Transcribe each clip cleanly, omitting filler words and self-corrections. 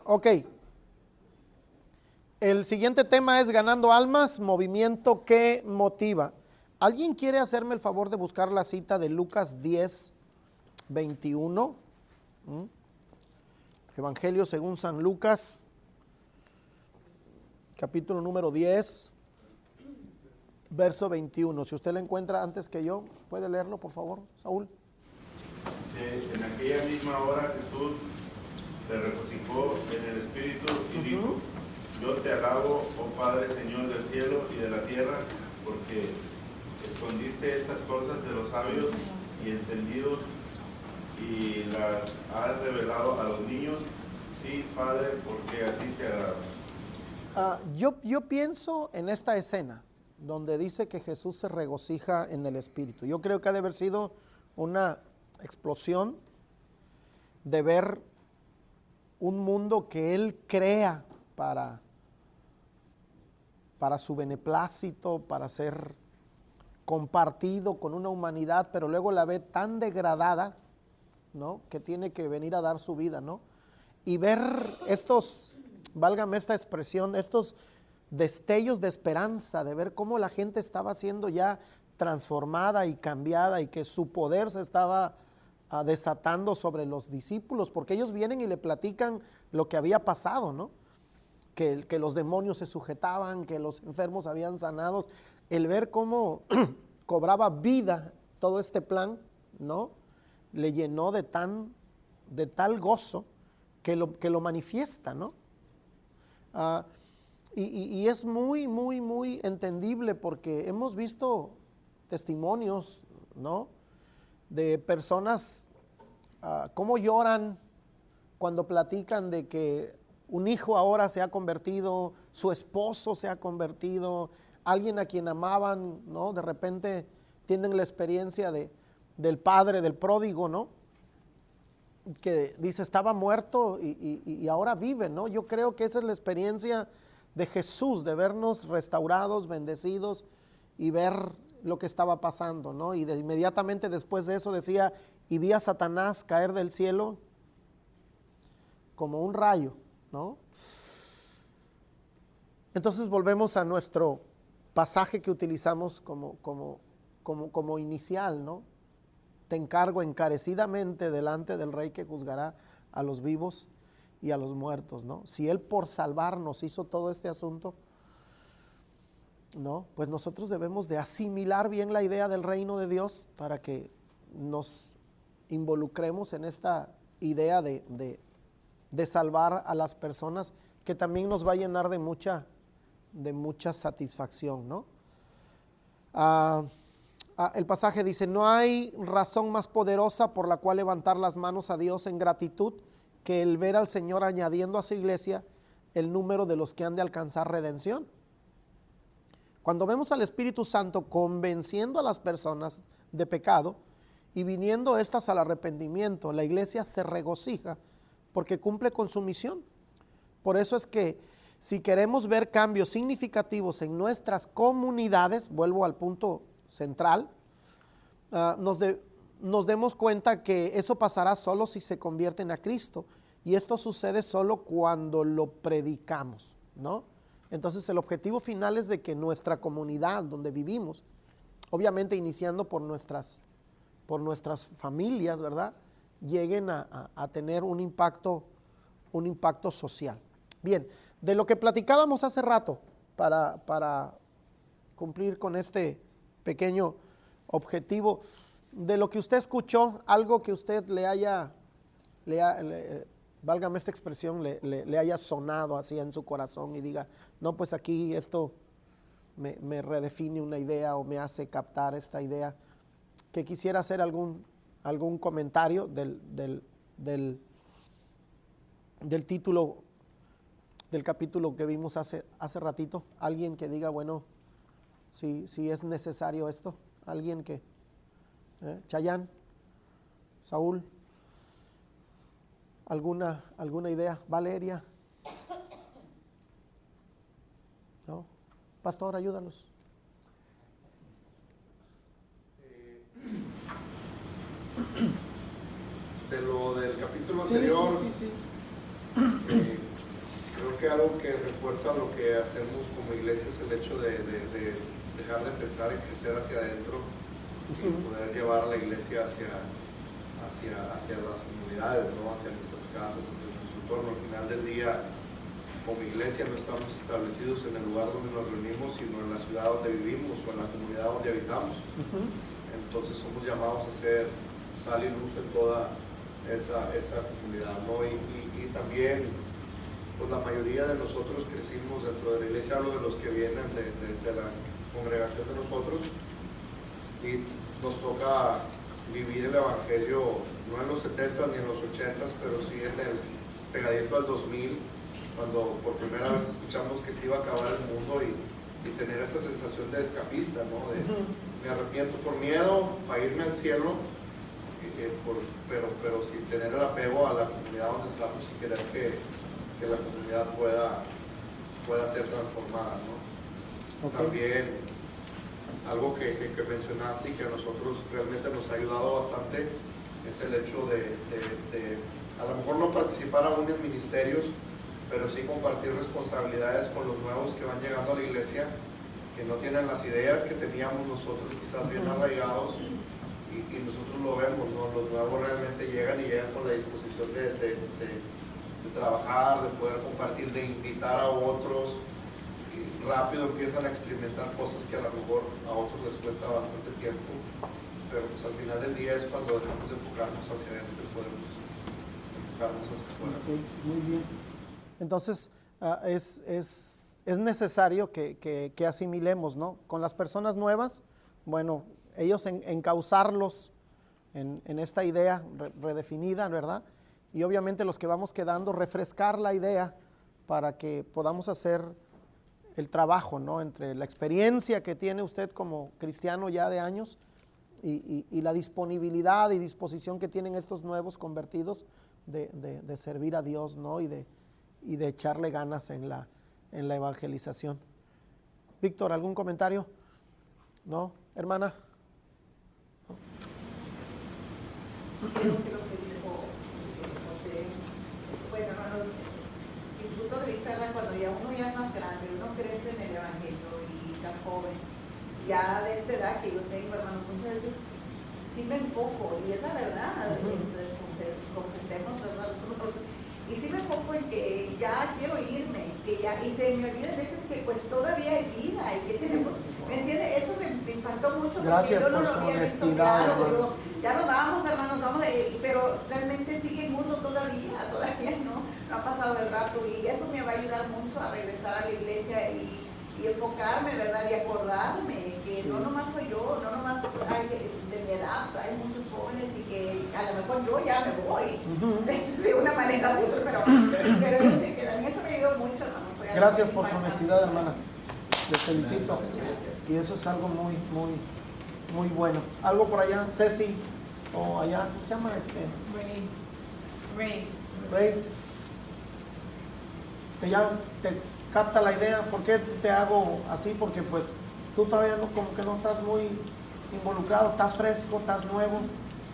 Ok. El siguiente tema es ganando almas, movimiento que motiva. ¿Alguien quiere hacerme el favor de buscar la cita de Lucas 10, 21? Evangelio según San Lucas, capítulo número 10, verso 21. Si usted lo encuentra antes que yo, ¿puede leerlo, por favor, Saúl? En aquella misma hora Jesús se regocijó en el Espíritu y dijo: Yo te alabo, oh Padre, Señor del cielo y de la tierra, porque escondiste estas cosas de los sabios y entendidos y las has revelado a los niños. Sí, Padre, porque así te agrada. Yo pienso en esta escena donde dice que Jesús se regocija en el Espíritu. Yo creo que ha de haber sido una explosión de ver un mundo que Él crea para su beneplácito, para ser compartido con una humanidad, pero luego la ve tan degradada, ¿no?, que tiene que venir a dar su vida, ¿no? Y ver estos, válgame esta expresión, estos destellos de esperanza, de ver cómo la gente estaba siendo ya transformada y cambiada y que su poder se estaba desatando sobre los discípulos, porque ellos vienen y le platican lo que había pasado, ¿no? Que los demonios se sujetaban, que los enfermos habían sanados. El ver cómo cobraba vida todo este plan, ¿no?, le llenó de tal gozo que lo manifiesta, ¿no? Y es muy, muy, muy entendible porque hemos visto testimonios, ¿no?, de personas cómo lloran cuando platican de que un hijo ahora se ha convertido, su esposo se ha convertido, alguien a quien amaban, ¿no?, de repente tienen la experiencia del padre, del pródigo, ¿no?, que dice estaba muerto y ahora vive, ¿no? Yo creo que esa es la experiencia de Jesús, de vernos restaurados, bendecidos y ver lo que estaba pasando, ¿no? Y inmediatamente después de eso decía, y vi a Satanás caer del cielo como un rayo, ¿no? Entonces volvemos a nuestro pasaje que utilizamos como inicial, ¿no? Te encargo encarecidamente delante del Rey que juzgará a los vivos y a los muertos, ¿no? Si Él por salvarnos hizo todo este asunto, ¿no?, pues nosotros debemos de asimilar bien la idea del reino de Dios para que nos involucremos en esta idea de salvar a las personas, que también nos va a llenar de mucha satisfacción, ¿no? El pasaje dice, no hay razón más poderosa por la cual levantar las manos a Dios en gratitud que el ver al Señor añadiendo a su iglesia el número de los que han de alcanzar redención. Cuando vemos al Espíritu Santo convenciendo a las personas de pecado y viniendo estas al arrepentimiento, la iglesia se regocija porque cumple con su misión. Por eso es que si queremos ver cambios significativos en nuestras comunidades, vuelvo al punto central, nos demos cuenta que eso pasará solo si se convierten a Cristo, y esto sucede solo cuando lo predicamos, ¿no? Entonces el objetivo final es de que nuestra comunidad donde vivimos, obviamente iniciando por nuestras familias, ¿verdad?, lleguen a tener un impacto social. Bien, de lo que platicábamos hace rato, para cumplir con este pequeño objetivo, de lo que usted escuchó, algo que usted le haya, válgame esta expresión, le haya sonado así en su corazón y diga, no, pues aquí esto me redefine una idea o me hace captar esta idea, que quisiera hacer algún comentario del título del capítulo que vimos hace ratito. Alguien que diga, bueno, si es necesario esto. Alguien que, Chayán, Saúl, alguna idea. Valeria, ¿no? Pastor, ayúdanos. De lo del capítulo anterior, sí. Creo que algo que refuerza lo que hacemos como iglesia es el hecho de dejar de pensar en crecer hacia adentro y poder llevar a la iglesia hacia las comunidades, ¿no? Hacia nuestras casas, hacia nuestro entorno. Al final del día, como iglesia no estamos establecidos en el lugar donde nos reunimos, sino en la ciudad donde vivimos o en la comunidad donde habitamos. Entonces somos llamados a ser sal y luz en toda esa comunidad, ¿no? Y también, pues la mayoría de nosotros crecimos dentro de la iglesia, hablo de los que vienen de la congregación de nosotros, y nos toca vivir el evangelio no en los 70 ni en los 80, pero sí en el pegadito al 2000, cuando por primera vez escuchamos que se iba a acabar el mundo y tener esa sensación de escapista, ¿no? De, me arrepiento por miedo a irme al cielo, pero sin tener el apego a la comunidad donde estamos y querer que la comunidad pueda ser transformada, ¿no? También algo que mencionaste y que a nosotros realmente nos ha ayudado bastante es el hecho de a lo mejor no participar aún en ministerios, pero sí compartir responsabilidades con los nuevos que van llegando a la iglesia, que no tienen las ideas que teníamos nosotros quizás bien arraigados, y nosotros lo vemos, ¿no? Los nuevos realmente llegan y llegan con la disposición de trabajar, de poder compartir, de invitar a otros, y rápido empiezan a experimentar cosas que a lo mejor a otros les cuesta bastante tiempo, pero pues al final del día es cuando dejamos de enfocarnos hacia adentro y podemos enfocarnos hacia afuera. Okay, muy bien. Entonces, es necesario que asimilemos, ¿no? Con las personas nuevas, bueno, ellos encauzarlos en esta idea redefinida, ¿verdad? Y obviamente los que vamos quedando, refrescar la idea para que podamos hacer el trabajo, ¿no? Entre la experiencia que tiene usted como cristiano ya de años y la disponibilidad y disposición que tienen estos nuevos convertidos de servir a Dios, ¿no? Y de echarle ganas en la evangelización. Víctor, ¿algún comentario? ¿No? Hermana. Creo que lo que dijo José, bueno, hermanos, mi punto de vista era cuando ya uno ya es más grande, uno crece en el evangelio y tan joven, ya de esta edad que yo tengo, hermanos, muchas veces sí me enfoco, y es la verdad, confesemos, ¿verdad? Y sí me enfoco en que ya quiero irme, que ya, y se me olvida a veces que pues todavía hay vida y que tenemos, ¿me entiende? Eso me impactó mucho. Gracias yo por no su lo había visto honestidad, claro, ya nos vamos, hermanos, vamos, pero realmente sigue el mundo todavía no ha pasado el rato, y eso me va a ayudar mucho a regresar a la iglesia y enfocarme, ¿verdad? Y acordarme que no nomás soy yo, no nomás hay de mi edad, hay muchos jóvenes y que a lo mejor yo ya me voy de una manera u otra, pero yo sé que también eso me ayudó mucho, hermano. Gracias por su honestidad, hermana. Les felicito. Y eso es algo muy, muy, muy bueno. ¿Algo por allá? Ceci, o allá, ¿cómo se llama? Ray. ¿Te capta la idea? ¿Por qué te hago así? Porque pues tú todavía no, como que no estás muy involucrado, estás fresco, estás nuevo,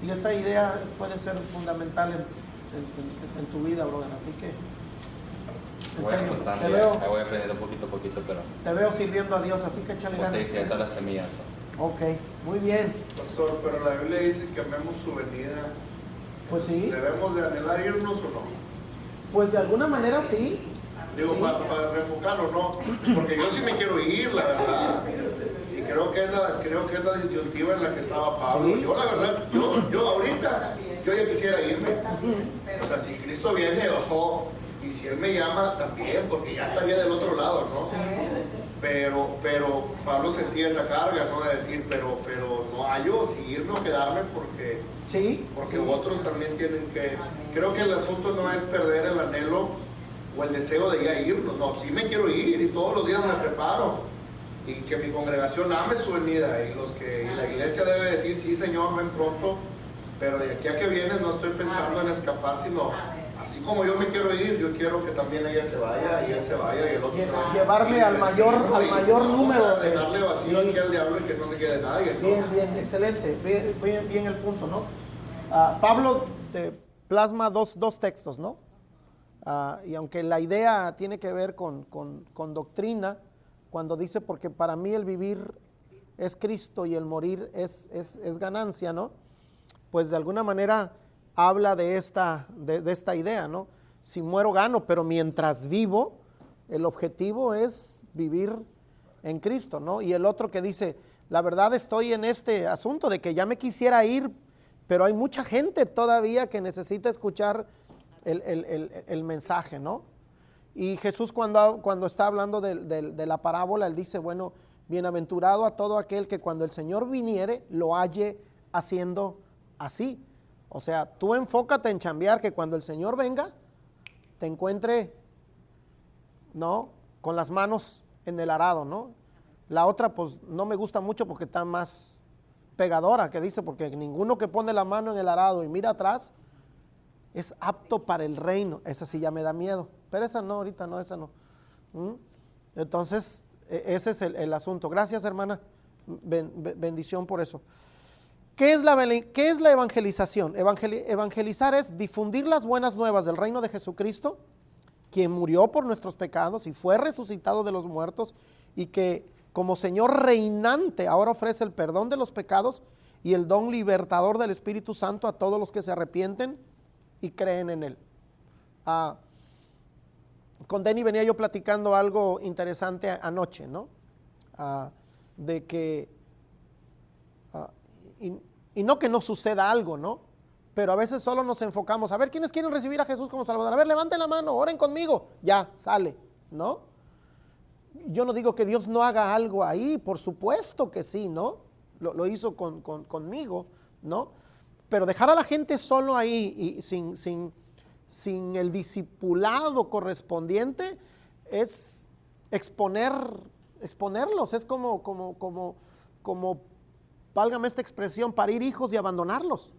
y esta idea puede ser fundamental en tu vida, brother. Así que te veo, voy aprendiendo poquito a poquito, pero te veo sirviendo a Dios, así que échale ganas. estoy diciendo las semillas. Ok, muy bien. Pastor, pero la Biblia dice que amemos su venida. Pues sí. ¿Debemos de anhelar irnos o no? Pues de alguna manera sí. Digo, sí. para reenfocarlo, ¿no? Porque yo sí me quiero ir, la verdad. Y creo que es la disyuntiva en la que estaba Pablo. Sí, yo, la verdad, yo ahorita, yo ya quisiera irme. O sea, si Cristo viene, ojo, y si Él me llama, también, porque ya estaría del otro lado, ¿no? Pero Pablo sentía esa carga, ¿no? De decir, pero no hallo si irme o quedarme porque otros también tienen que... Creo que el asunto no es perder el anhelo o el deseo de ya irnos, no, sí me quiero ir y todos los días me preparo, y que mi congregación ame su venida, y la iglesia debe decir, sí Señor, ven pronto, pero de aquí a que vienes no estoy pensando en escapar, sino así como yo me quiero ir, yo quiero que también ella se vaya y él se vaya y el otro se vaya. Llevarme al mayor número de darle vacío aquí al diablo y que no se quede nadie, ¿no? Bien, excelente, bien el punto, ¿no? Pablo te plasma dos textos, ¿no? Y aunque la idea tiene que ver con doctrina, cuando dice, porque para mí el vivir es Cristo y el morir es ganancia, ¿no? Pues de alguna manera habla de esta idea, ¿no? Si muero gano, pero mientras vivo, el objetivo es vivir en Cristo, ¿no? Y el otro que dice, la verdad estoy en este asunto de que ya me quisiera ir, pero hay mucha gente todavía que necesita escuchar el mensaje, ¿no? Y Jesús cuando está hablando de la parábola, él dice, bueno, bienaventurado a todo aquel que cuando el Señor viniere lo halle haciendo así. O sea, tú enfócate en chambear, que cuando el Señor venga te encuentre, ¿no?, con las manos en el arado, ¿no? La otra pues no me gusta mucho porque está más pegadora, que dice, porque ninguno que pone la mano en el arado y mira atrás es apto para el reino. Esa sí ya me da miedo, pero esa no, ahorita no, esa no. Entonces, ese es el asunto. Gracias, hermana, bendición por eso. ¿Qué es la evangelización? Evangelizar es difundir las buenas nuevas del reino de Jesucristo, quien murió por nuestros pecados y fue resucitado de los muertos, y que como Señor reinante ahora ofrece el perdón de los pecados y el don libertador del Espíritu Santo a todos los que se arrepienten y creen en Él. Con Denny venía yo platicando algo interesante anoche, ¿no? De que, y no que no suceda algo, ¿no? Pero a veces solo nos enfocamos, a ver, ¿quiénes quieren recibir a Jesús como Salvador? A ver, levanten la mano, oren conmigo, ya, sale, ¿no? Yo no digo que Dios no haga algo ahí, por supuesto que sí, ¿no? Lo hizo conmigo, ¿no? Pero dejar a la gente solo ahí y sin el discipulado correspondiente es exponerlos, es como, válgame esta expresión, parir hijos y abandonarlos.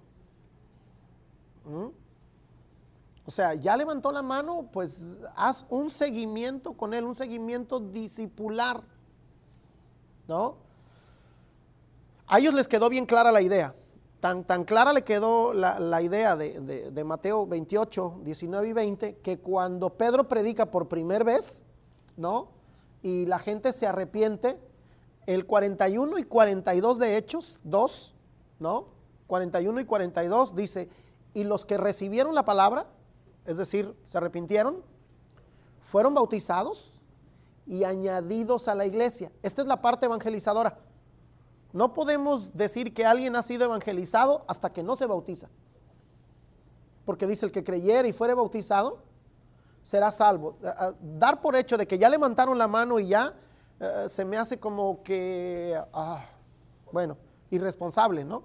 O sea, ya levantó la mano, pues haz un seguimiento con él, un seguimiento discipular, ¿no? A ellos les quedó bien clara la idea, tan clara le quedó la idea de Mateo 28, 19 y 20, que cuando Pedro predica por primera vez, ¿no?, y la gente se arrepiente, el 41 y 42 de Hechos 2, ¿no?, 41 y 42 dice, y los que recibieron la palabra, es decir, se arrepintieron, fueron bautizados y añadidos a la iglesia. Esta es la parte evangelizadora. No podemos decir que alguien ha sido evangelizado hasta que no se bautiza. Porque dice, el que creyere y fuere bautizado será salvo. Dar por hecho de que ya levantaron la mano y ya, se me hace como que, bueno, irresponsable, ¿no?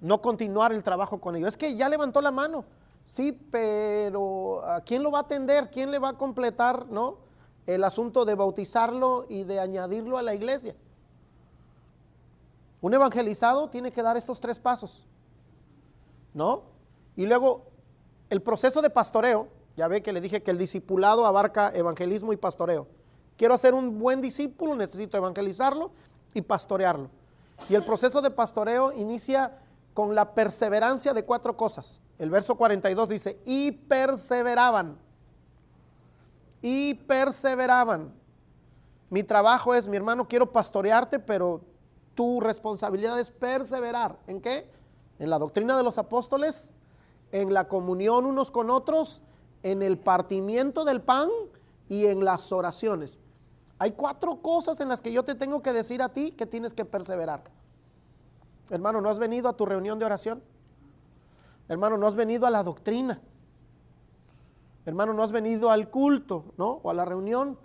No continuar el trabajo con ellos. Es que ya levantó la mano. Sí, pero ¿quién lo va a atender? ¿Quién le va a completar, no?, el asunto de bautizarlo y de añadirlo a la iglesia? Un evangelizado tiene que dar estos 3 pasos, ¿no? Y luego el proceso de pastoreo, ya ve que le dije que el discipulado abarca evangelismo y pastoreo. Quiero hacer un buen discípulo, necesito evangelizarlo y pastorearlo. Y el proceso de pastoreo inicia con la perseverancia de 4 cosas. El verso 42 dice, y perseveraban. Y perseveraban. Mi trabajo es, mi hermano, quiero pastorearte, pero tu responsabilidad es perseverar. ¿En qué? En la doctrina de los apóstoles, en la comunión unos con otros, en el partimiento del pan y en las oraciones. Hay 4 cosas en las que yo te tengo que decir a ti que tienes que perseverar. Hermano, ¿no has venido a tu reunión de oración? Hermano, ¿no has venido a la doctrina? Hermano, ¿no has venido al culto, no? O a la reunión,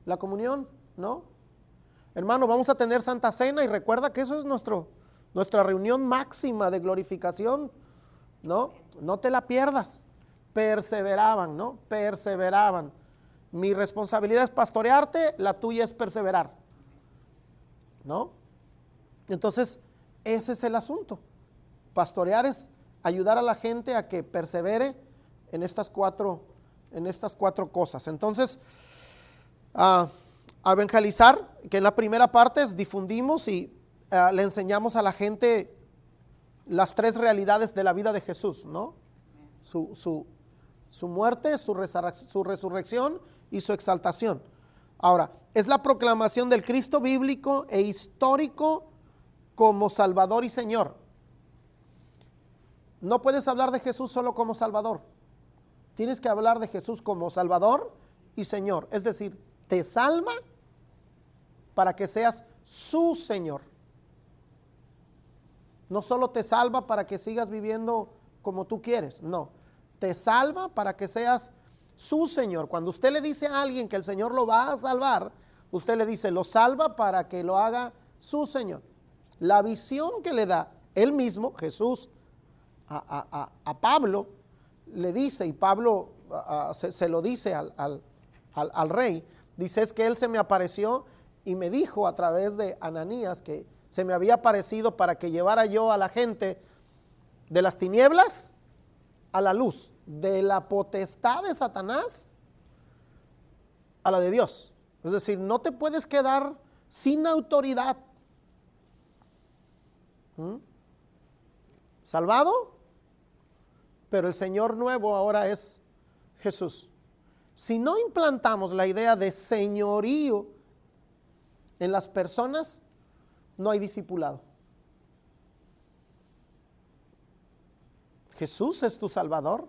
la comunión, ¿no? Hermano, vamos a tener Santa Cena y recuerda que eso es nuestra reunión máxima de glorificación, ¿no? No te la pierdas. Perseveraban, ¿no? Perseveraban. Mi responsabilidad es pastorearte, la tuya es perseverar, ¿no? Entonces, ese es el asunto. Pastorear es ayudar a la gente a que persevere en estas cuatro cosas. Entonces, a evangelizar, que en la primera parte es difundimos y le enseñamos a la gente las 3 realidades de la vida de Jesús, ¿no? su muerte, su resurrección y su exaltación. Ahora, es la proclamación del Cristo bíblico e histórico como Salvador y Señor. No puedes hablar de Jesús solo como Salvador. Tienes que hablar de Jesús como Salvador y Señor. Es decir, te salva para que seas su Señor. No solo te salva para que sigas viviendo como tú quieres, no. Te salva para que seas su Señor. Cuando usted le dice a alguien que el Señor lo va a salvar, usted le dice, lo salva para que lo haga su Señor. La visión que le da él mismo, Jesús, a Pablo, le dice, y Pablo se lo dice al rey, dice, es que él se me apareció y me dijo a través de Ananías que se me había aparecido para que llevara yo a la gente de las tinieblas a la luz, de la potestad de Satanás a la de Dios. Es decir, no te puedes quedar sin autoridad. Salvado, pero el Señor nuevo ahora es Jesús. Si no implantamos la idea de señorío en las personas, no hay discipulado. Jesús es tu Salvador,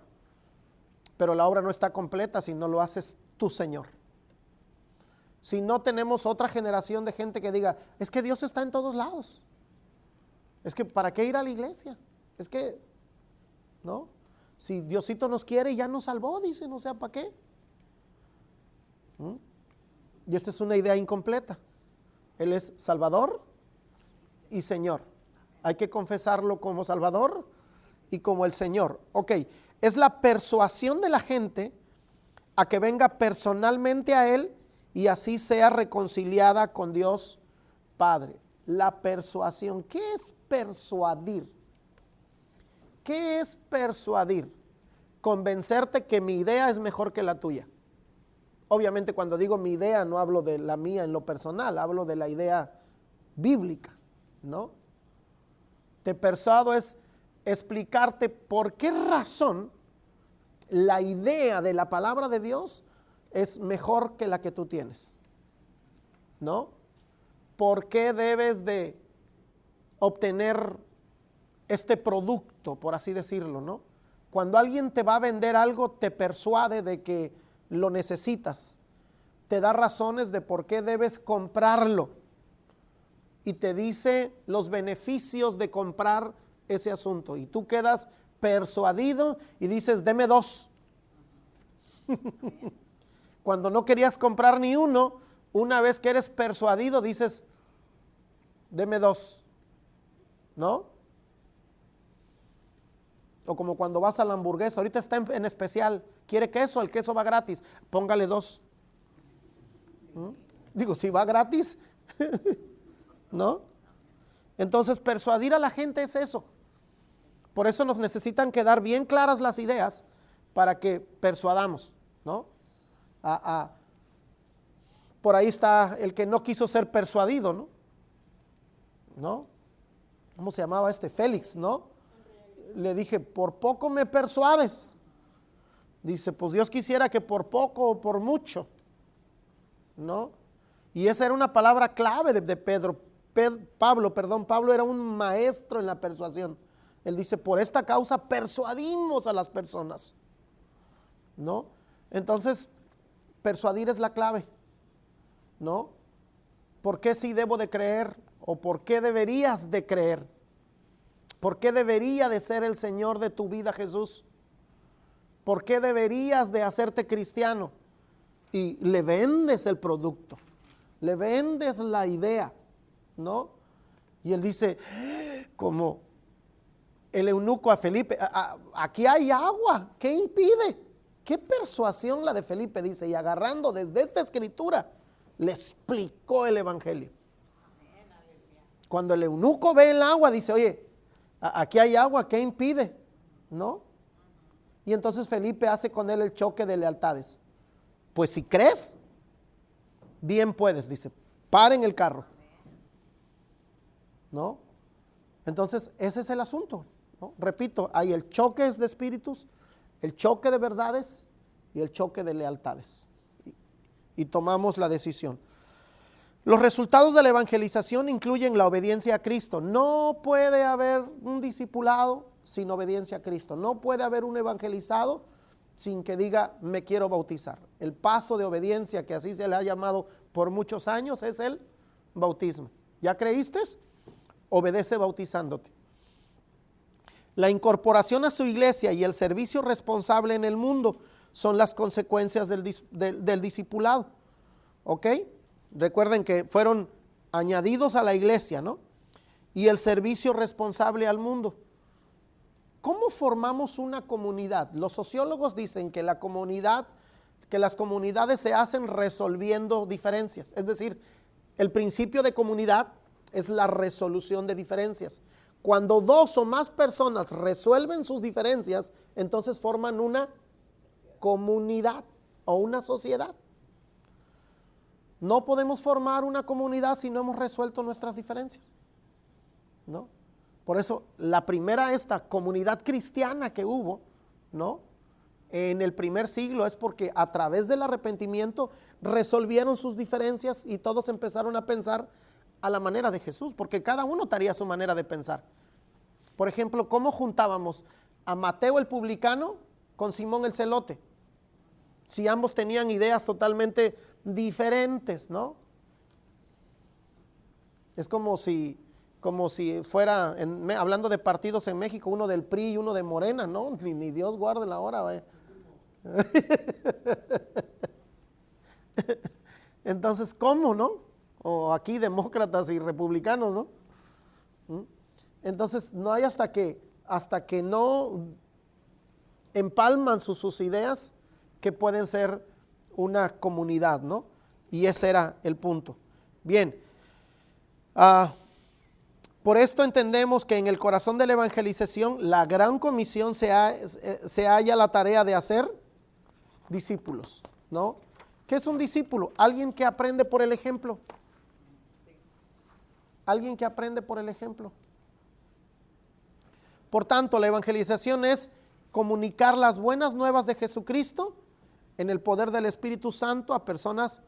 pero la obra no está completa si no lo haces tu Señor. Si no tenemos otra generación de gente que diga, es que Dios está en todos lados. Es que ¿para qué ir a la iglesia? Es que, ¿no? Si Diosito nos quiere, ya nos salvó, dicen, o sea, ¿para qué? Y esta es una idea incompleta. Él es Salvador y Señor. Hay que confesarlo como Salvador y como el Señor. Ok, es la persuasión de la gente a que venga personalmente a Él y así sea reconciliada con Dios Padre. La persuasión. ¿Qué es persuadir? ¿Qué es persuadir? Convencerte que mi idea es mejor que la tuya. Obviamente cuando digo mi idea no hablo de la mía en lo personal, hablo de la idea bíblica, ¿no? Te persuado es explicarte por qué razón la idea de la palabra de Dios es mejor que la que tú tienes, ¿no? ¿Por qué debes de obtener este producto, por así decirlo, ¿no? Cuando alguien te va a vender algo, te persuade de que lo necesitas, te da razones de por qué debes comprarlo y te dice los beneficios de comprar ese asunto y tú quedas persuadido y dices, deme 2. Cuando no querías comprar ni uno, una vez que eres persuadido dices, deme 2, ¿no? O como cuando vas a la hamburguesa, ahorita está en especial, ¿quiere queso? El queso va gratis, póngale 2. Digo, si va gratis, ¿no? Entonces persuadir a la gente es eso. Por eso nos necesitan quedar bien claras las ideas para que persuadamos, ¿no? Por ahí está el que no quiso ser persuadido, ¿no? ¿No? ¿Cómo se llamaba este? Félix, ¿no? Le dije, por poco me persuades. Dice, pues Dios quisiera que por poco o por mucho, ¿no? Y esa era una palabra clave de Pablo era un maestro en la persuasión. Él dice, por esta causa persuadimos a las personas, ¿no? Entonces, persuadir es la clave, ¿no? ¿Por qué sí debo de creer? ¿O por qué deberías de creer? ¿Por qué debería de ser el Señor de tu vida Jesús? ¿Por qué deberías de hacerte cristiano? Y le vendes el producto, le vendes la idea, ¿no? Y él dice, como el eunuco a Felipe, aquí hay agua, ¿qué impide? ¿Qué persuasión la de Felipe? Dice, y agarrando desde esta escritura, le explicó el evangelio. Cuando el eunuco ve el agua, dice, oye, aquí hay agua, ¿qué impide? ¿No? Y entonces Felipe hace con él el choque de lealtades. Pues si crees, bien puedes, dice, paren el carro, ¿no? Entonces ese es el asunto, ¿no? Repito, hay el choque de espíritus el choque de verdades y el choque de lealtades. Y tomamos la decisión. Los resultados de la evangelización incluyen la obediencia a Cristo. No puede haber un discipulado sin obediencia a Cristo. No puede haber un evangelizado sin que diga, me quiero bautizar. El paso de obediencia, que así se le ha llamado por muchos años, es el bautismo. ¿Ya creíste? Obedece bautizándote. La incorporación a su iglesia y el servicio responsable en el mundo son las consecuencias del discipulado. ¿Ok? Recuerden que fueron añadidos a la iglesia, ¿no? Y el servicio responsable al mundo. ¿Cómo formamos una comunidad? Los sociólogos dicen que las comunidades se hacen resolviendo diferencias. Es decir, el principio de comunidad es la resolución de diferencias. Cuando dos o más personas resuelven sus diferencias, entonces forman una comunidad o una sociedad. No podemos formar una comunidad si no hemos resuelto nuestras diferencias, ¿no? Por eso la primera comunidad cristiana que hubo, ¿no?, en el primer siglo es porque a través del arrepentimiento resolvieron sus diferencias y todos empezaron a pensar a la manera de Jesús, porque cada uno tenía su manera de pensar. Por ejemplo, ¿cómo juntábamos a Mateo el publicano con Simón el celote? Si ambos tenían ideas totalmente diferentes, ¿no? Es como si fuera, hablando de partidos en México, uno del PRI y uno de Morena, ¿no? Ni Dios guarde la hora, vaya. Entonces, ¿cómo, no? O aquí demócratas y republicanos, ¿no? Entonces, no hay hasta que no empalman sus ideas que pueden ser una comunidad, ¿no? Y ese era el punto. Bien, por esto entendemos que en el corazón de la evangelización, la gran comisión se halla la tarea de hacer discípulos, ¿no? ¿Qué es un discípulo? Alguien que aprende por el ejemplo. Alguien que aprende por el ejemplo. Por tanto, la evangelización es comunicar las buenas nuevas de Jesucristo en el poder del Espíritu Santo a personas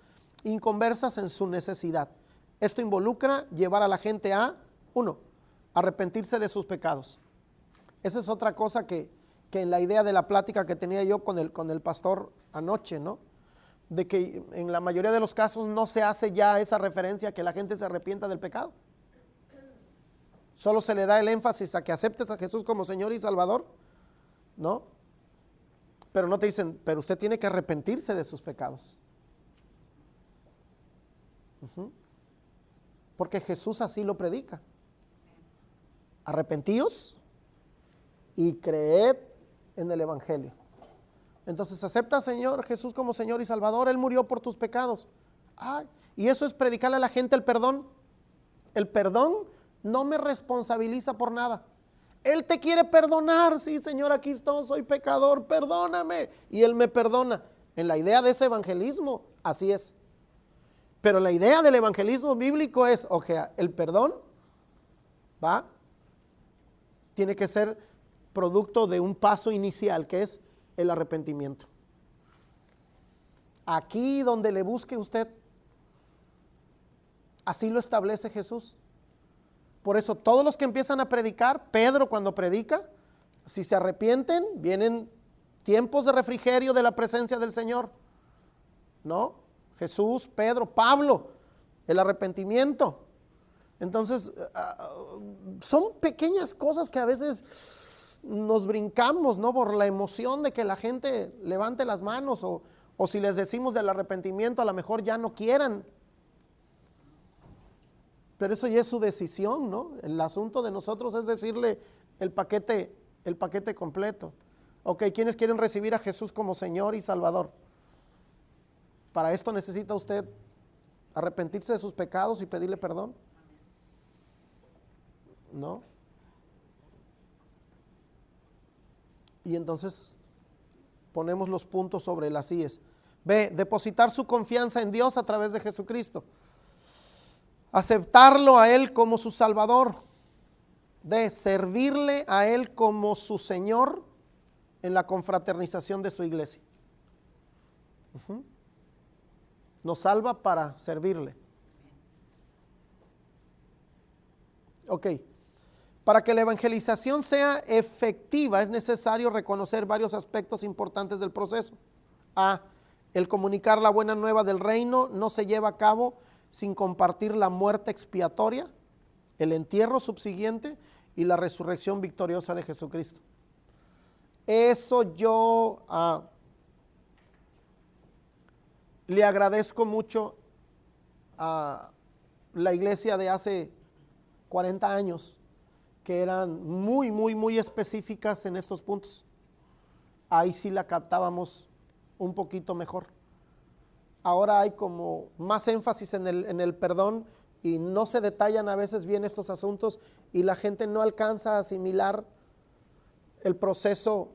inconversas en su necesidad. Esto involucra llevar a la gente a, 1, arrepentirse de sus pecados. Esa es otra cosa que en la idea de la plática que tenía yo con el pastor anoche, ¿no? De que en la mayoría de los casos no se hace ya esa referencia a que la gente se arrepienta del pecado. Solo se le da el énfasis a que aceptes a Jesús como Señor y Salvador, ¿no? Pero no te dicen, pero usted tiene que arrepentirse de sus pecados. Porque Jesús así lo predica. Arrepentíos y creed en el Evangelio. Entonces acepta al Señor Jesús como Señor y Salvador. Él murió por tus pecados. Y eso es predicarle a la gente el perdón. El perdón no me responsabiliza por nada. Él te quiere perdonar. Sí, Señor, aquí estoy, soy pecador, perdóname. Y Él me perdona. En la idea de ese evangelismo, así es. Pero la idea del evangelismo bíblico es, el perdón, ¿va? Tiene que ser producto de un paso inicial, que es el arrepentimiento. Aquí donde le busque usted, así lo establece Jesús. Por eso todos los que empiezan a predicar, Pedro cuando predica, si se arrepienten, vienen tiempos de refrigerio de la presencia del Señor, ¿no? Jesús, Pedro, Pablo, el arrepentimiento. Entonces, son pequeñas cosas que a veces nos brincamos, ¿no? Por la emoción de que la gente levante las manos o si les decimos del arrepentimiento, a lo mejor ya no quieran. Pero eso ya es su decisión, ¿no? El asunto de nosotros es decirle el paquete completo. ¿Quiénes quieren recibir a Jesús como Señor y Salvador? Para esto necesita usted arrepentirse de sus pecados y pedirle perdón, ¿no? Y entonces ponemos los puntos sobre las íes. B, depositar su confianza en Dios a través de Jesucristo. Aceptarlo a Él como su Salvador. D, servirle a Él como su Señor en la confraternización de su iglesia. Nos salva para servirle. Ok. Para que la evangelización sea efectiva es necesario reconocer varios aspectos importantes del proceso. A. El comunicar la buena nueva del reino no se lleva a cabo sin compartir la muerte expiatoria, el entierro subsiguiente y la resurrección victoriosa de Jesucristo. Eso yo le agradezco mucho a la iglesia de hace 40 años, que eran muy específicas en estos puntos. Ahí sí la captábamos un poquito mejor. Ahora hay como más énfasis en el perdón y no se detallan a veces bien estos asuntos y la gente no alcanza a asimilar el proceso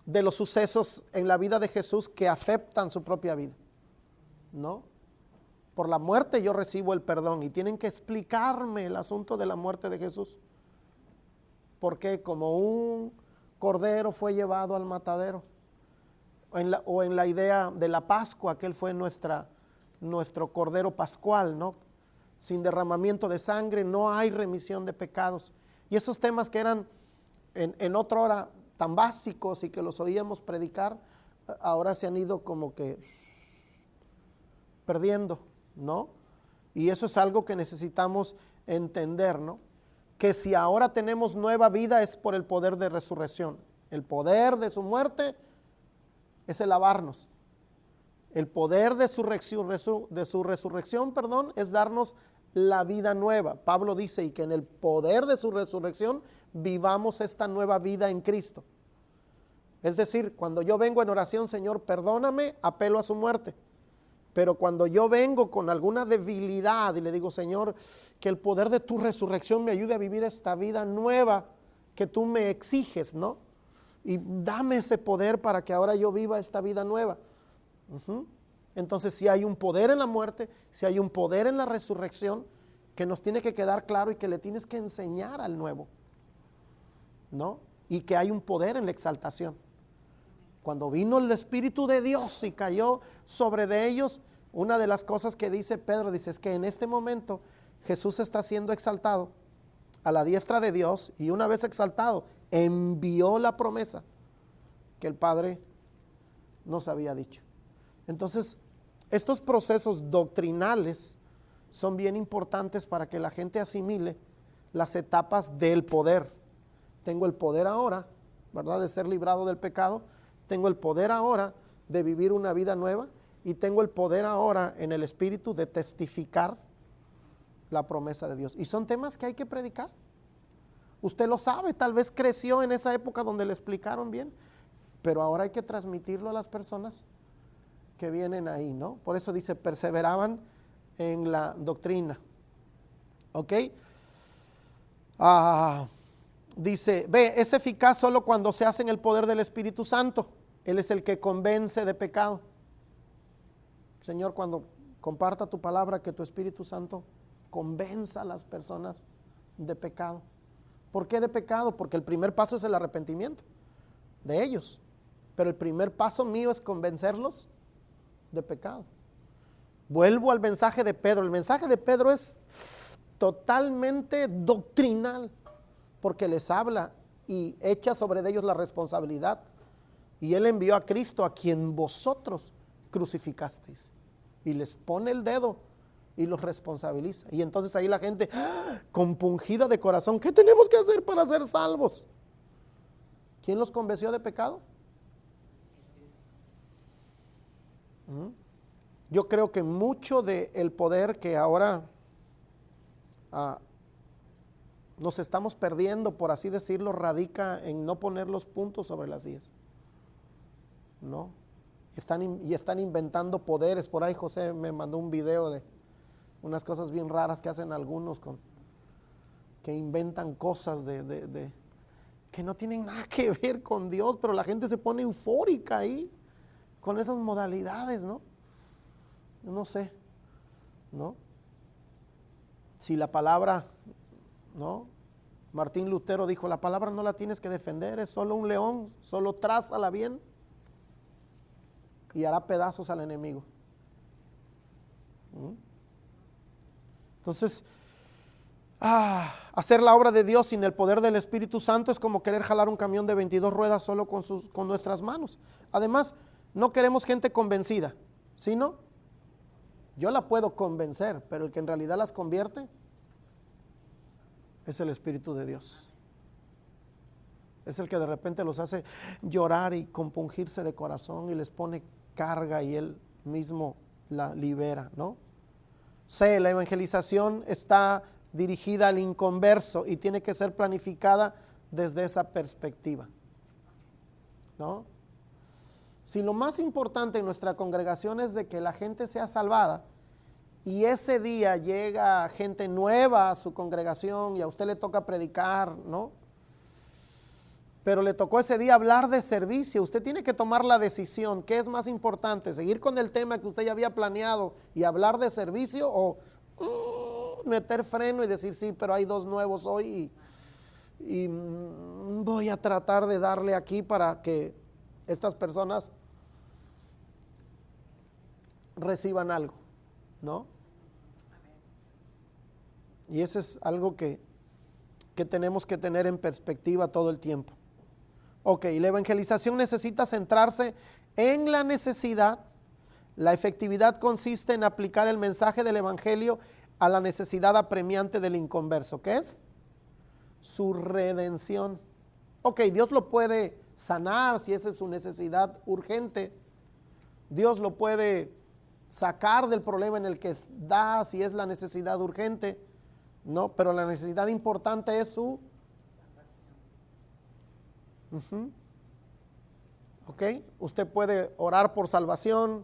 de los sucesos en la vida de Jesús que afectan su propia vida, ¿no? Por la muerte yo recibo el perdón y tienen que explicarme el asunto de la muerte de Jesús. Porque como un cordero fue llevado al matadero, o en la idea de la Pascua, que él fue nuestro cordero pascual, ¿no? Sin derramamiento de sangre no hay remisión de pecados. Y esos temas que eran en otra hora tan básicos y que los oíamos predicar, ahora se han ido como que perdiendo, ¿no? Y eso es algo que necesitamos entender, ¿no? Que si ahora tenemos nueva vida es por el poder de resurrección. El poder de su muerte es el lavarnos. El poder de su resurrección, es darnos la vida nueva. Pablo dice, y que en el poder de su resurrección vivamos esta nueva vida en Cristo. Es decir, cuando yo vengo en oración, Señor, perdóname, apelo a su muerte. Pero cuando yo vengo con alguna debilidad y le digo, Señor, que el poder de tu resurrección me ayude a vivir esta vida nueva que tú me exiges, ¿no? Y dame ese poder para que ahora yo viva esta vida nueva. Entonces, si hay un poder en la muerte, si hay un poder en la resurrección, que nos tiene que quedar claro y que le tienes que enseñar al nuevo, ¿no? Y que hay un poder en la exaltación. Cuando vino el Espíritu de Dios y cayó sobre de ellos, una de las cosas que dice Pedro, dice, es que en este momento Jesús está siendo exaltado a la diestra de Dios, y una vez exaltado, envió la promesa que el Padre nos había dicho. Entonces, estos procesos doctrinales son bien importantes para que la gente asimile las etapas del poder. Tengo el poder ahora, ¿verdad?, de ser librado del pecado. Tengo el poder ahora de vivir una vida nueva y tengo el poder ahora en el Espíritu de testificar la promesa de Dios. Y son temas que hay que predicar. Usted lo sabe, tal vez creció en esa época donde le explicaron bien, pero ahora hay que transmitirlo a las personas que vienen ahí, ¿no? Por eso dice, perseveraban en la doctrina. ¿Ok? Dice, es eficaz solo cuando se hace en el poder del Espíritu Santo. Él es el que convence de pecado. Señor, cuando comparta tu palabra, que tu Espíritu Santo convenza a las personas de pecado. ¿Por qué de pecado? Porque el primer paso es el arrepentimiento de ellos. Pero el primer paso mío es convencerlos de pecado. Vuelvo al mensaje de Pedro. El mensaje de Pedro es totalmente doctrinal, porque les habla y echa sobre ellos la responsabilidad. Y él envió a Cristo, a quien vosotros crucificasteis, y les pone el dedo y los responsabiliza. Y entonces ahí la gente, compungida de corazón, ¿qué tenemos que hacer para ser salvos? ¿Quién los convenció de pecado? Yo creo que mucho del poder que ahora nos estamos perdiendo, por así decirlo, radica en no poner los puntos sobre las íes, ¿no? Están inventando poderes. Por ahí José me mandó un video de unas cosas bien raras que hacen algunos, que inventan cosas que no tienen nada que ver con Dios, pero la gente se pone eufórica ahí con esas modalidades, ¿no? No sé, ¿no? Si la palabra, ¿no?, Martín Lutero dijo, la palabra no la tienes que defender, es solo un león, solo trázala bien y hará pedazos al enemigo. Entonces, hacer la obra de Dios sin el poder del Espíritu Santo es como querer jalar un camión de 22 ruedas solo con nuestras manos. Además, no queremos gente convencida, ¿sí no? Yo la puedo convencer, pero el que en realidad las convierte es el Espíritu de Dios. Es el que de repente los hace llorar y compungirse de corazón y les pone carga y Él mismo la libera, ¿no? C, la evangelización está dirigida al inconverso y tiene que ser planificada desde esa perspectiva, ¿no? Si lo más importante en nuestra congregación es de que la gente sea salvada y ese día llega gente nueva a su congregación y a usted le toca predicar, ¿no? Pero le tocó ese día hablar de servicio, usted tiene que tomar la decisión, ¿qué es más importante? ¿Seguir con el tema que usted ya había planeado y hablar de servicio o meter freno y decir sí, pero hay dos nuevos hoy y voy a tratar de darle aquí para que estas personas reciban algo, ¿no? Y eso es algo que tenemos que tener en perspectiva todo el tiempo. Ok, la evangelización necesita centrarse en la necesidad. La efectividad consiste en aplicar el mensaje del evangelio a la necesidad apremiante del inconverso. ¿Qué es? Su redención. Ok, Dios lo puede sanar si esa es su necesidad urgente. Dios lo puede sacar del problema en el que da si es la necesidad urgente. No, pero la necesidad importante es su ok, usted puede orar por salvación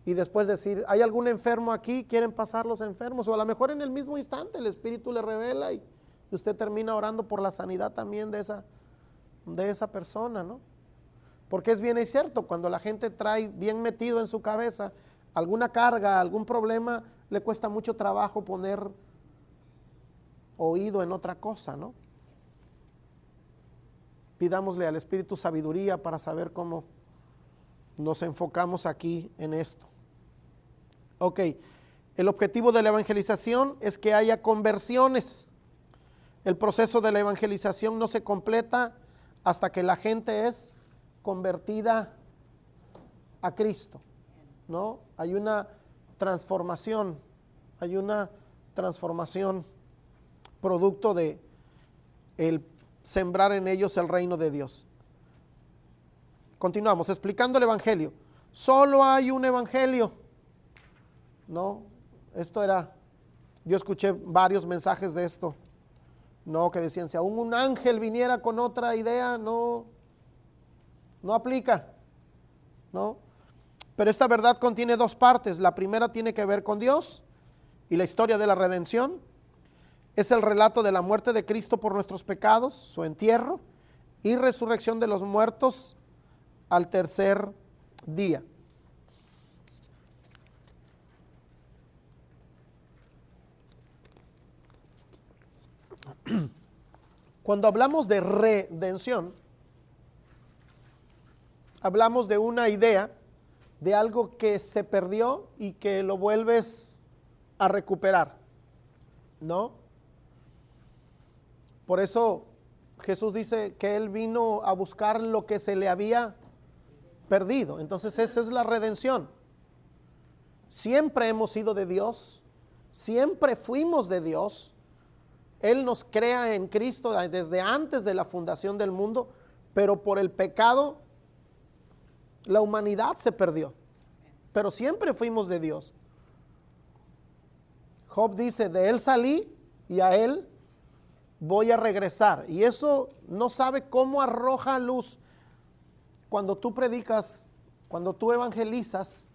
y después decir, ¿hay algún enfermo aquí? ¿Quieren pasar los enfermos? O a lo mejor en el mismo instante el Espíritu le revela y usted termina orando por la sanidad también de esa persona, ¿no? Porque es bien y cierto, cuando la gente trae bien metido en su cabeza alguna carga, algún problema, le cuesta mucho trabajo poner oído en otra cosa, ¿no? Pidámosle al Espíritu sabiduría para saber cómo nos enfocamos aquí en esto. Ok, el objetivo de la evangelización es que haya conversiones. El proceso de la evangelización no se completa hasta que la gente es convertida a Cristo, ¿no? Hay una transformación producto de el sembrar en ellos el reino de Dios. Continuamos explicando el evangelio. Solo hay un evangelio, ¿no? Yo escuché varios mensajes de esto, ¿no? Que decían, si aún un ángel viniera con otra idea, no aplica, ¿no? Pero esta verdad contiene dos partes. La primera tiene que ver con Dios y la historia de la redención. Es el relato de la muerte de Cristo por nuestros pecados, su entierro y resurrección de los muertos al tercer día. Cuando hablamos de redención, hablamos de una idea, de algo que se perdió y que lo vuelves a recuperar, ¿no? Por eso Jesús dice que Él vino a buscar lo que se le había perdido. Entonces esa es la redención. Siempre hemos sido de Dios, siempre fuimos de Dios. Él nos crea en Cristo desde antes de la fundación del mundo, pero por el pecado la humanidad se perdió. Pero siempre fuimos de Dios. Job dice, de Él salí y a Él voy a regresar. Y eso no sabe cómo arroja luz cuando tú predicas, cuando tú evangelizas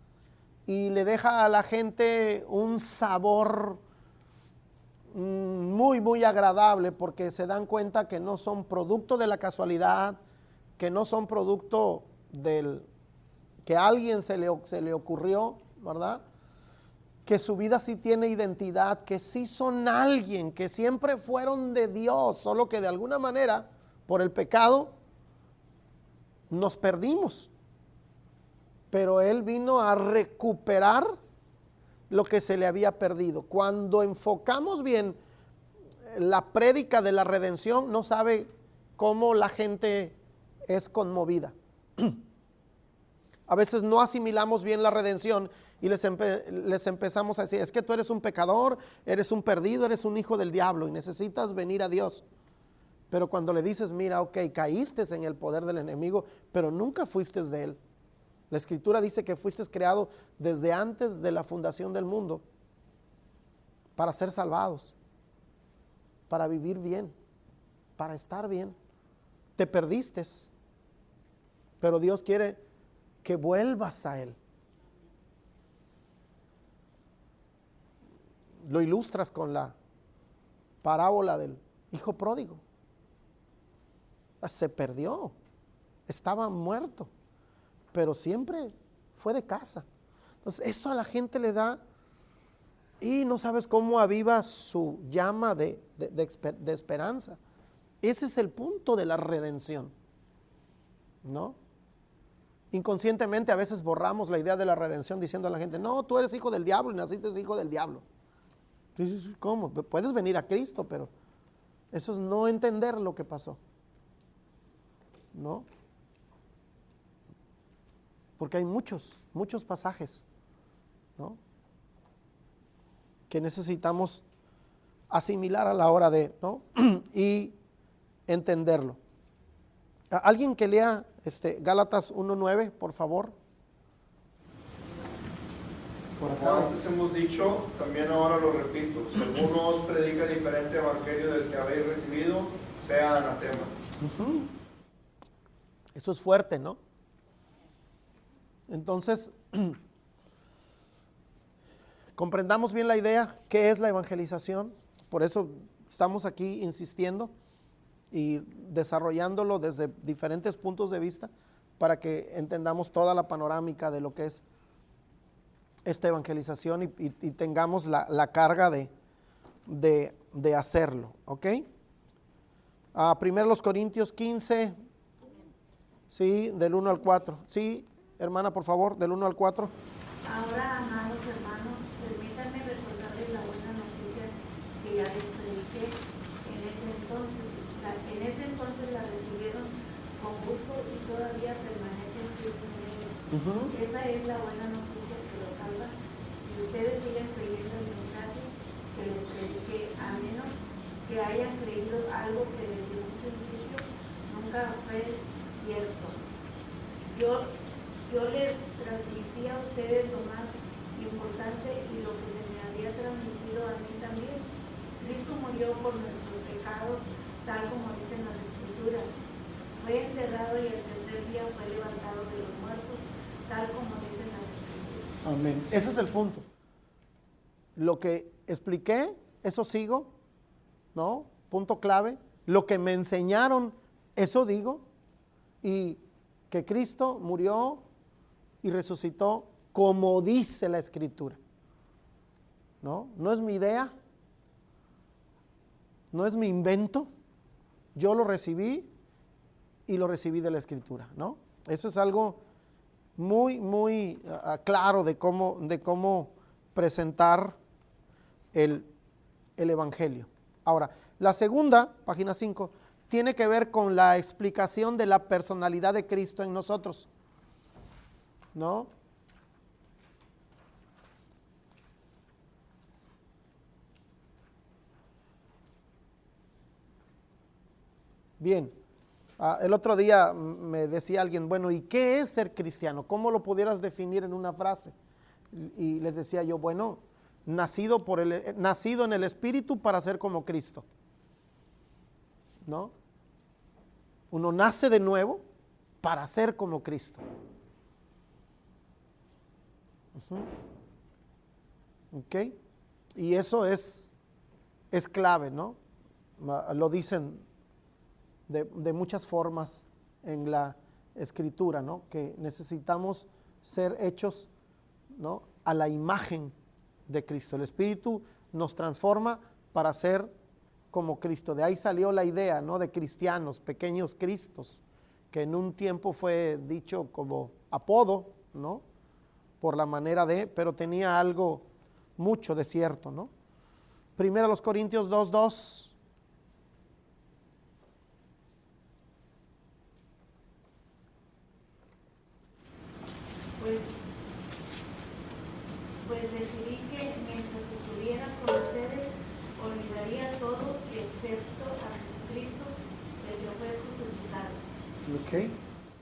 y le deja a la gente un sabor muy, muy agradable, porque se dan cuenta que no son producto de la casualidad, que no son producto del que a alguien se le ocurrió, ¿verdad? que su vida sí tiene identidad, que sí son alguien, que siempre fueron de Dios, solo que de alguna manera, por el pecado, nos perdimos. Pero Él vino a recuperar lo que se le había perdido. Cuando enfocamos bien la prédica de la redención, no sabe cómo la gente es conmovida. A veces no asimilamos bien la redención y les empezamos a decir, es que tú eres un pecador, eres un perdido, eres un hijo del diablo y necesitas venir a Dios. Pero cuando le dices, mira, ok, caíste en el poder del enemigo, pero nunca fuiste de él. La Escritura dice que fuiste creado desde antes de la fundación del mundo para ser salvados, para vivir bien, para estar bien. Te perdiste, pero Dios quiere que vuelvas a Él. Lo ilustras con la parábola del hijo pródigo. Se perdió, estaba muerto, pero siempre fue de casa. Entonces eso a la gente le da, y no sabes cómo aviva su llama de esperanza. Ese es el punto de la redención, ¿no? Inconscientemente a veces borramos la idea de la redención diciendo a la gente, no, tú eres hijo del diablo y naciste hijo del diablo. Entonces, ¿cómo? Puedes venir a Cristo, pero eso es no entender lo que pasó, ¿no? Porque hay muchos pasajes, ¿no?, que necesitamos asimilar a la hora de, ¿no?, y entenderlo. Alguien que lea Gálatas 1:9, por favor. Como antes hemos dicho, también ahora lo repito, si alguno os predica diferente evangelio del que habéis recibido, sea anatema. Eso es fuerte, ¿no? Entonces, comprendamos bien la idea, ¿qué es la evangelización? Por eso estamos aquí insistiendo y desarrollándolo desde diferentes puntos de vista para que entendamos toda la panorámica de lo que es esta evangelización y tengamos la carga de hacerlo, ¿ok? Primero los Corintios 15, sí, del 1 al 4. Sí, hermana, por favor, del 1 al 4. Ahora, amados hermanos, permítanme recordarles la buena noticia que ya les prediqué en ese entonces la recibieron con gusto y todavía permanecen firmes en ella. Esa es la buena noticia que los salva. Si ustedes siguen creyendo el mensaje que les prediqué, a menos que hayan creído algo que desde un principio nunca fue cierto. Yo les transmití a ustedes lo más importante y lo que se me había transmitido a mí también. Cristo murió por nuestros pecados, tal como dicen las Escrituras. Fue enterrado y el tercer día fue levantado de los muertos, tal como dicen las Escrituras. Amén. Ese es el punto. Lo que expliqué, eso sigo, ¿no? Punto clave. Lo que me enseñaron, eso digo. Y que Cristo murió y resucitó como dice la Escritura, ¿no? No es mi idea, no es mi invento, yo lo recibí y lo recibí de la Escritura, ¿no? Eso es algo muy claro de cómo presentar el Evangelio. Ahora, la segunda, página 5, tiene que ver con la explicación de la personalidad de Cristo en nosotros, ¿no? Bien, el otro día me decía alguien, bueno, ¿y qué es ser cristiano? ¿Cómo lo pudieras definir en una frase? Y les decía yo, bueno, nacido en el Espíritu para ser como Cristo, ¿no? Uno nace de nuevo para ser como Cristo. ¿Ok? Y eso es clave, ¿no? Lo dicen de muchas formas en la Escritura, ¿no? Que necesitamos ser hechos, ¿no?, a la imagen de Cristo. El Espíritu nos transforma para ser como Cristo. De ahí salió la idea, ¿no?, de cristianos, pequeños cristos, que en un tiempo fue dicho como apodo, ¿no?, por la manera de, pero tenía algo mucho de cierto, ¿no? Primero los Corintios 2:2. Pues decidí que mientras estuviera con ustedes, olvidaría todo excepto a Jesucristo, el que fue crucificado. Ok,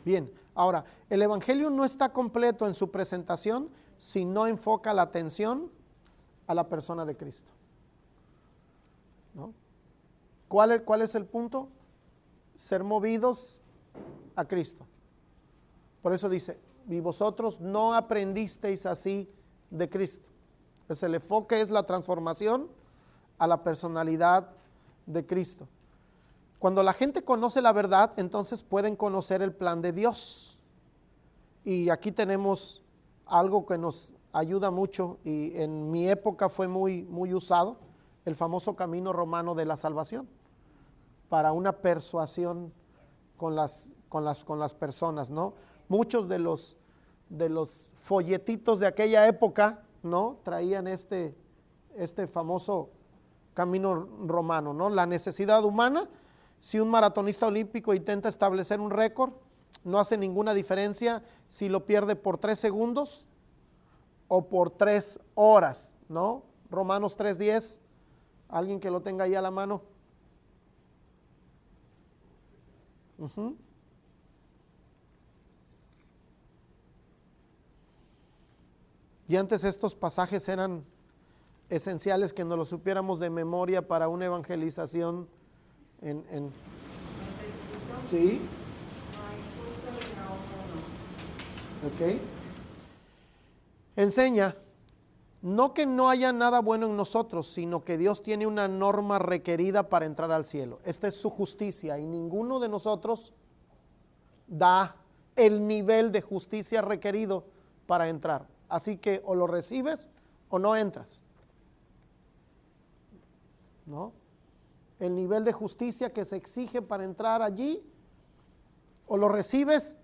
bien. Ahora, el Evangelio no está completo en su presentación si no enfoca la atención a la persona de Cristo, ¿no? ¿Cuál es el punto? Ser movidos a Cristo. Por eso dice, y vosotros no aprendisteis así de Cristo. Entonces el enfoque es la transformación a la personalidad de Cristo. Cuando la gente conoce la verdad, entonces pueden conocer el plan de Dios. Y aquí tenemos algo que nos ayuda mucho y en mi época fue muy usado, el famoso camino romano de la salvación, para una persuasión con las personas, ¿no? Muchos de los folletitos de aquella época, ¿no?, traían este famoso camino romano, ¿no? La necesidad humana. Si un maratonista olímpico intenta establecer un récord, no hace ninguna diferencia si lo pierde por 3 segundos o por 3 horas, ¿no? Romanos 3:10, alguien que lo tenga ahí a la mano. Y antes estos pasajes eran esenciales que nos los supiéramos de memoria para una evangelización ¿sí? Ok. Enseña, no que no haya nada bueno en nosotros, sino que Dios tiene una norma requerida para entrar al cielo. Esta es su justicia y ninguno de nosotros da el nivel de justicia requerido para entrar. Así que o lo recibes o no entras, ¿no? El nivel de justicia que se exige para entrar allí, o lo recibes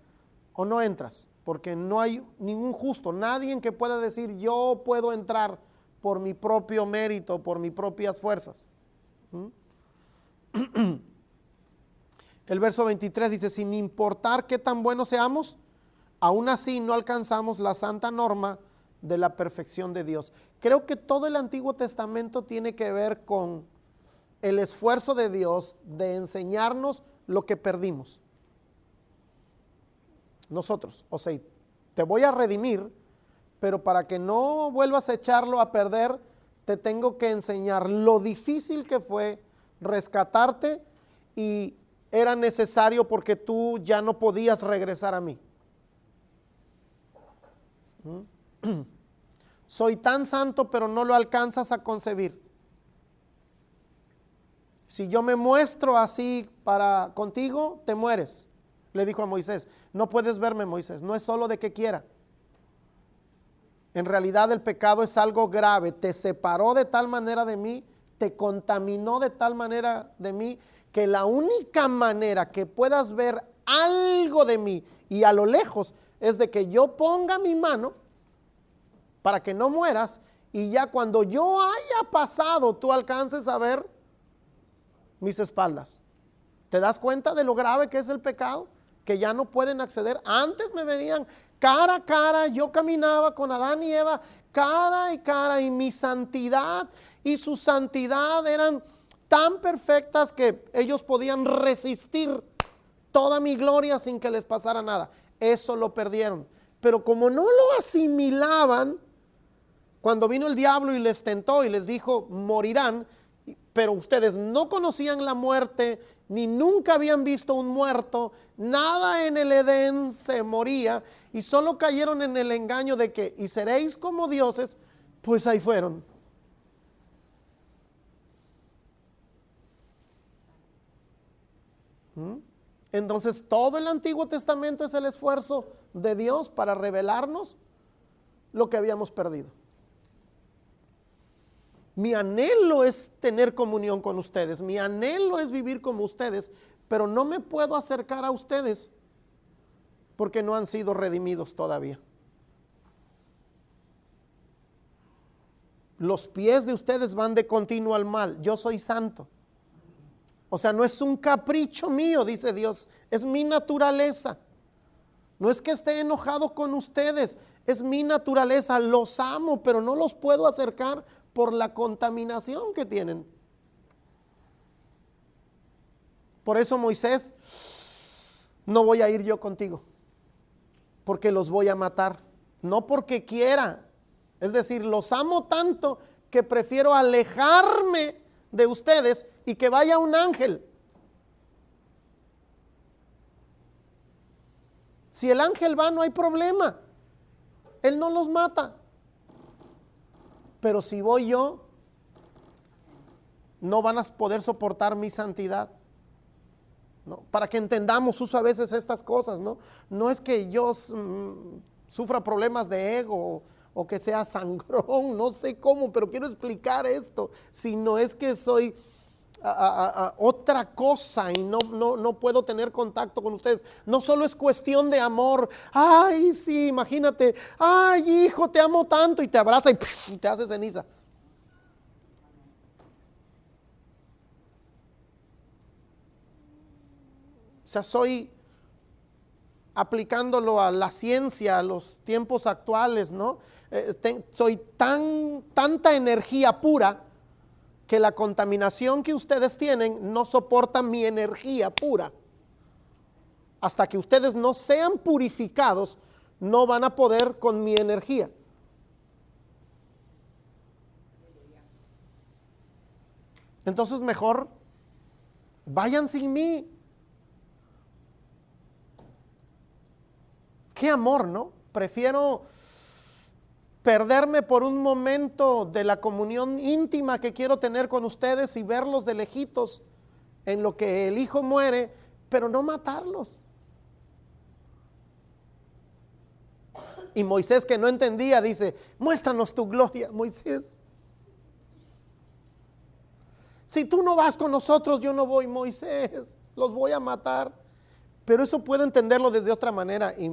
o no entras, porque no hay ningún justo, nadie que pueda decir yo puedo entrar por mi propio mérito, por mis propias fuerzas. El verso 23 dice, sin importar qué tan buenos seamos, aún así no alcanzamos la santa norma de la perfección de Dios. Creo que todo el Antiguo Testamento tiene que ver con el esfuerzo de Dios de enseñarnos lo que perdimos. Nosotros, o sea, te voy a redimir, pero para que no vuelvas a echarlo a perder, te tengo que enseñar lo difícil que fue rescatarte y era necesario porque tú ya no podías regresar a mí. Soy tan santo, pero no lo alcanzas a concebir. Si yo me muestro así para contigo, te mueres. Le dijo a Moisés, no puedes verme, Moisés, no es solo de que quiera. En realidad el pecado es algo grave, te separó de tal manera de mí, te contaminó de tal manera de mí, que la única manera que puedas ver algo de mí y a lo lejos es de que yo ponga mi mano para que no mueras y ya cuando yo haya pasado tú alcances a ver mis espaldas. ¿Te das cuenta de lo grave que es el pecado? Que ya no pueden acceder. Antes me venían cara a cara, yo caminaba con Adán y Eva cara y cara y mi santidad y su santidad eran tan perfectas que ellos podían resistir toda mi gloria sin que les pasara nada. Eso lo perdieron. Pero como no lo asimilaban, cuando vino el diablo y les tentó y les dijo, morirán, pero ustedes no conocían la muerte, ni nunca habían visto un muerto, nada en el Edén se moría, y solo cayeron en el engaño de que, y seréis como dioses, pues ahí fueron. Entonces todo el Antiguo Testamento es el esfuerzo de Dios para revelarnos lo que habíamos perdido. Mi anhelo es tener comunión con ustedes, mi anhelo es vivir como ustedes, pero no me puedo acercar a ustedes porque no han sido redimidos todavía. Los pies de ustedes van de continuo al mal, yo soy santo. O sea, no es un capricho mío, dice Dios, es mi naturaleza. No es que esté enojado con ustedes, es mi naturaleza, los amo, pero no los puedo acercar por la contaminación que tienen. Por eso, Moisés, no voy a ir yo contigo, porque los voy a matar, no porque quiera. Es decir, los amo tanto que prefiero alejarme de ustedes y que vaya un ángel. Si el ángel va, no hay problema, él no los mata. Pero si voy yo, no van a poder soportar mi santidad. ¿No? Para que entendamos, uso a veces estas cosas, ¿no? No es que yo sufra problemas de ego o que sea sangrón, no sé cómo, pero quiero explicar esto, sino es que soy otra cosa y no puedo tener contacto con ustedes. No solo es cuestión de amor, ay sí, imagínate, ay hijo, te amo tanto, y te abraza y te hace ceniza. O sea, soy aplicándolo a la ciencia, a los tiempos actuales, ¿no? Soy tanta energía pura que la contaminación que ustedes tienen no soporta mi energía pura. Hasta que ustedes no sean purificados, no van a poder con mi energía. Entonces mejor vayan sin mí. Qué amor, ¿no? Prefiero perderme por un momento de la comunión íntima que quiero tener con ustedes y verlos de lejitos en lo que el hijo muere, pero no matarlos. Y Moisés, que no entendía, dice, muéstranos tu gloria, Moisés. Si tú no vas con nosotros, yo no voy, Moisés, los voy a matar. Pero eso puedo entenderlo desde otra manera y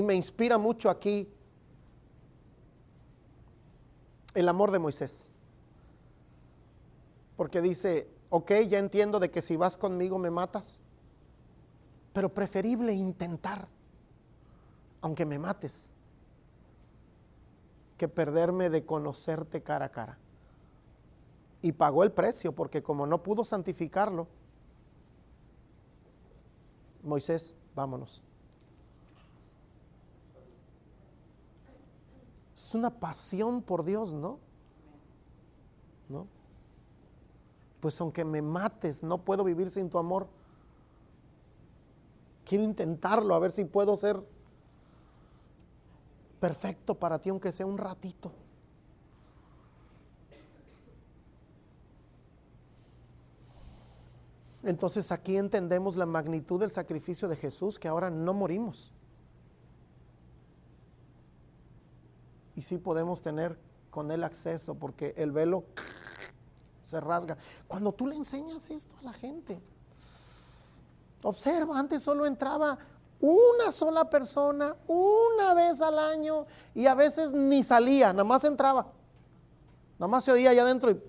me inspira mucho aquí el amor de Moisés. Porque dice, ok, ya entiendo de que si vas conmigo me matas, pero preferible intentar, aunque me mates, que perderme de conocerte cara a cara. Y pagó el precio, porque como no pudo santificarlo, Moisés, vámonos. Es una pasión por Dios, ¿no? ¿No? Pues aunque me mates, no puedo vivir sin tu amor. Quiero intentarlo, a ver si puedo ser perfecto para ti, aunque sea un ratito. Entonces aquí entendemos la magnitud del sacrificio de Jesús, que ahora no morimos. Y sí podemos tener con Él acceso, porque el velo se rasga. Cuando tú le enseñas esto a la gente, observa, antes solo entraba una sola persona, una vez al año, y a veces ni salía, nada más entraba. Nada más se oía allá adentro y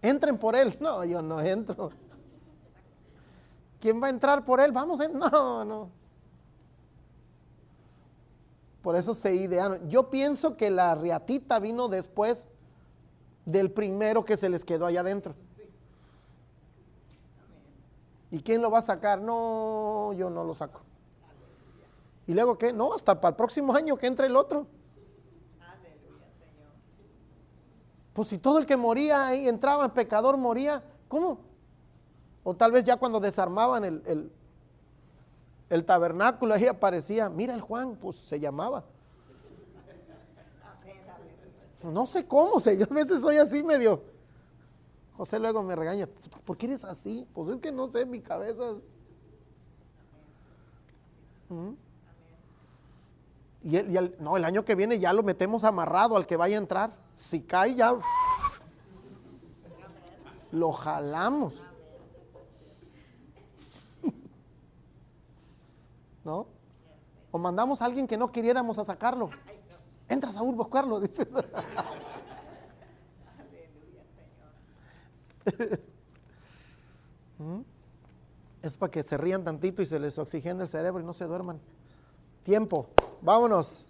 entren por él. No, yo no entro. ¿Quién va a entrar por él? Vamos, no. Por eso se idearon. Yo pienso que la riatita vino después del primero que se les quedó allá adentro. ¿Y quién lo va a sacar? No, yo no lo saco. ¿Y luego qué? No, hasta para el próximo año que entre el otro. Pues si todo el que moría y entraba en pecador moría, ¿cómo? O tal vez ya cuando desarmaban el tabernáculo, ahí aparecía, mira el Juan, pues se llamaba. No sé cómo, yo a veces soy así medio. José luego me regaña, ¿por qué eres así? Pues es que no sé, mi cabeza. No, el año que viene ya lo metemos amarrado al que vaya a entrar. Si cae ya, lo jalamos. ¿No? O mandamos a alguien que no queriéramos a sacarlo. Entra, Saúl, buscarlo, dice. Es para que se rían tantito y se les oxigene el cerebro y no se duerman. Tiempo, vámonos.